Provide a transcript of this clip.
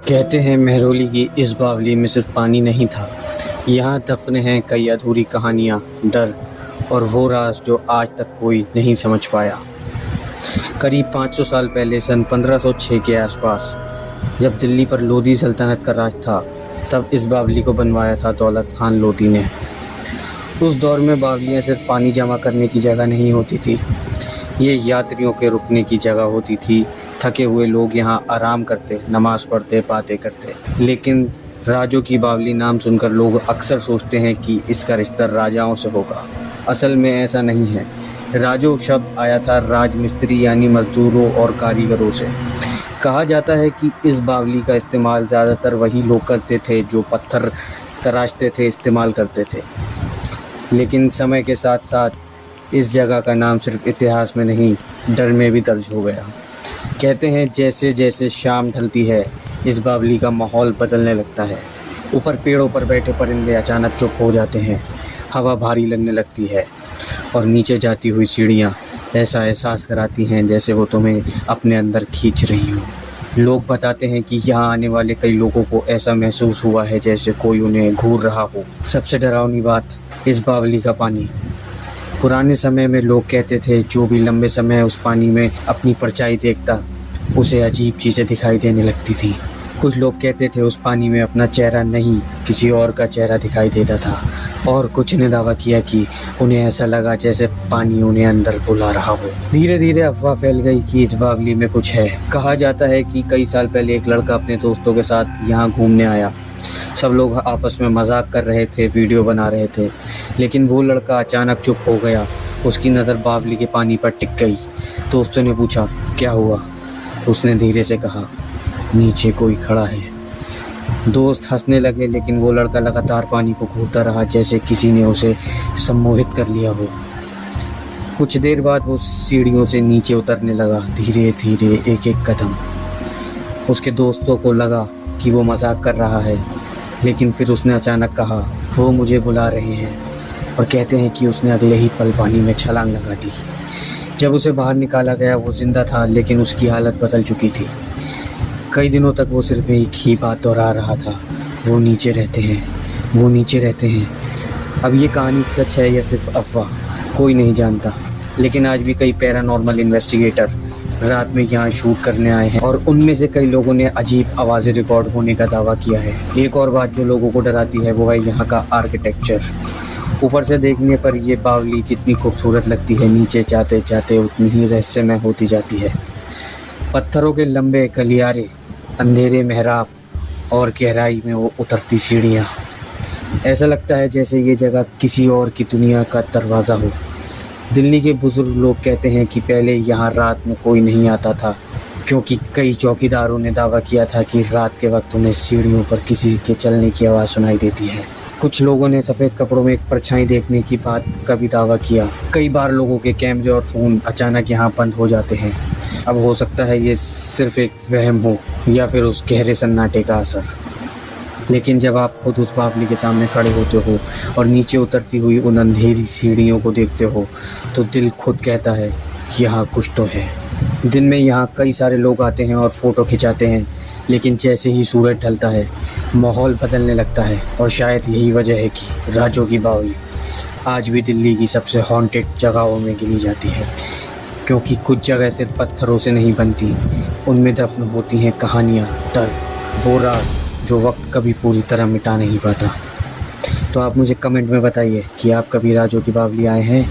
कहते हैं महरौली की इस बावली में सिर्फ पानी नहीं था, यहाँ दफन हैं कई अधूरी कहानियाँ, डर और वो राज जो आज तक कोई नहीं समझ पाया। करीब 500 साल पहले सन 1506 के आसपास जब दिल्ली पर लोधी सल्तनत का राज था, तब इस बावली को बनवाया था दौलत खान लोधी ने। उस दौर में बावलियाँ सिर्फ पानी जमा करने की जगह नहीं होती थी, ये यात्रियों के रुकने की जगह होती थी। थके हुए लोग यहाँ आराम करते, नमाज पढ़ते, बातें करते। लेकिन राजों की बावली नाम सुनकर लोग अक्सर सोचते हैं कि इसका रिश्ता राजाओं से होगा। असल में ऐसा नहीं है। राजो शब्द आया था राजमिस्त्री यानी मजदूरों और कारीगरों से। कहा जाता है कि इस बावली का इस्तेमाल ज़्यादातर वही लोग करते थे जो पत्थर तराशते थे, इस्तेमाल करते थे। लेकिन समय के साथ साथ इस जगह का नाम सिर्फ इतिहास में नहीं, डर में भी दर्ज हो गया। कहते हैं जैसे जैसे शाम ढलती है, इस बावली का माहौल बदलने लगता है। ऊपर पेड़ों पर बैठे परिंदे अचानक चुप हो जाते हैं, हवा भारी लगने लगती है और नीचे जाती हुई सीढ़ियाँ ऐसा एहसास कराती हैं जैसे वो तुम्हें अपने अंदर खींच रही हो। लोग बताते हैं कि यहाँ आने वाले कई लोगों को ऐसा महसूस हुआ है जैसे कोई उन्हें घूर रहा हो। सबसे डरावनी बात, इस बावली का पानी। पुराने समय में लोग कहते थे जो भी लंबे समय उस पानी में अपनी परछाई देखता, उसे अजीब चीज़ें दिखाई देने लगती थी। कुछ लोग कहते थे उस पानी में अपना चेहरा नहीं, किसी और का चेहरा दिखाई देता था। और कुछ ने दावा किया कि उन्हें ऐसा लगा जैसे पानी उन्हें अंदर बुला रहा हो। धीरे धीरे अफवाह फैल गई कि इस बावली में कुछ है। कहा जाता है कि कई साल पहले एक लड़का अपने दोस्तों के साथ यहाँ घूमने आया। सब लोग आपस में मजाक कर रहे थे, वीडियो बना रहे थे। लेकिन वो लड़का अचानक चुप हो गया। उसकी नज़र बावली के पानी पर टिक गई। दोस्तों ने पूछा क्या हुआ? उसने धीरे से कहा नीचे कोई खड़ा है। दोस्त हंसने लगे, लेकिन वो लड़का लगातार पानी को घूरता रहा जैसे किसी ने उसे सम्मोहित कर लिया हो। कुछ देर बाद वो सीढ़ियों से नीचे उतरने लगा, धीरे धीरे, एक एक कदम। उसके दोस्तों को लगा कि वो मजाक कर रहा है, लेकिन फिर उसने अचानक कहा वो मुझे बुला रहे हैं, और कहते हैं कि उसने अगले ही पल पानी में छलांग लगा दी। जब उसे बाहर निकाला गया वो जिंदा था, लेकिन उसकी हालत बदल चुकी थी। कई दिनों तक वो सिर्फ एक ही बात दोहरा रहा था, वो नीचे रहते हैं, वो नीचे रहते हैं। अब ये कहानी सच है या सिर्फ अफवाह, कोई नहीं जानता। लेकिन आज भी कई पैरानॉर्मल इन्वेस्टिगेटर रात में यहाँ शूट करने आए हैं, और उनमें से कई लोगों ने अजीब आवाज़ें रिकॉर्ड होने का दावा किया है। एक और बात जो लोगों को डराती है वो है यहाँ का आर्किटेक्चर। ऊपर से देखने पर ये बावली जितनी खूबसूरत लगती है, नीचे जाते जाते उतनी ही रहस्यमय होती जाती है। पत्थरों के लंबे गलियारे, अंधेरे मेहराब और गहराई में वो उतरती सीढ़ियाँ, ऐसा लगता है जैसे ये जगह किसी और की दुनिया का दरवाज़ा हो। दिल्ली के बुजुर्ग लोग कहते हैं कि पहले यहाँ रात में कोई नहीं आता था, क्योंकि कई चौकीदारों ने दावा किया था कि रात के वक्त उन्हें सीढ़ियों पर किसी के चलने की आवाज़ सुनाई देती है। कुछ लोगों ने सफ़ेद कपड़ों में एक परछाई देखने की बात का भी दावा किया। कई बार लोगों के कैमरे और फ़ोन अचानक यहाँ बंद हो जाते हैं। अब हो सकता है ये सिर्फ एक वहम हो या फिर उस गहरे सन्नाटे का असर। लेकिन जब आप खुद उस बावली के सामने खड़े होते हो और नीचे उतरती हुई उन अंधेरी सीढ़ियों को देखते हो, तो दिल खुद कहता है यहाँ कुछ तो है। दिन में यहाँ कई सारे लोग आते हैं और फ़ोटो खिंचाते हैं, लेकिन जैसे ही सूरज ढलता है माहौल बदलने लगता है। और शायद यही वजह है कि राजों की बावली आज भी दिल्ली की सबसे हॉन्टेड जगहों में गिनी जाती है, क्योंकि कुछ जगह सिर्फ पत्थरों से नहीं बनती, उनमें दफन होती हैं कहानियाँ, डर, वो राज जो वक्त कभी पूरी तरह मिटा नहीं पाता। तो आप मुझे कमेंट में बताइए कि आप कभी राजों की बावली आए हैं।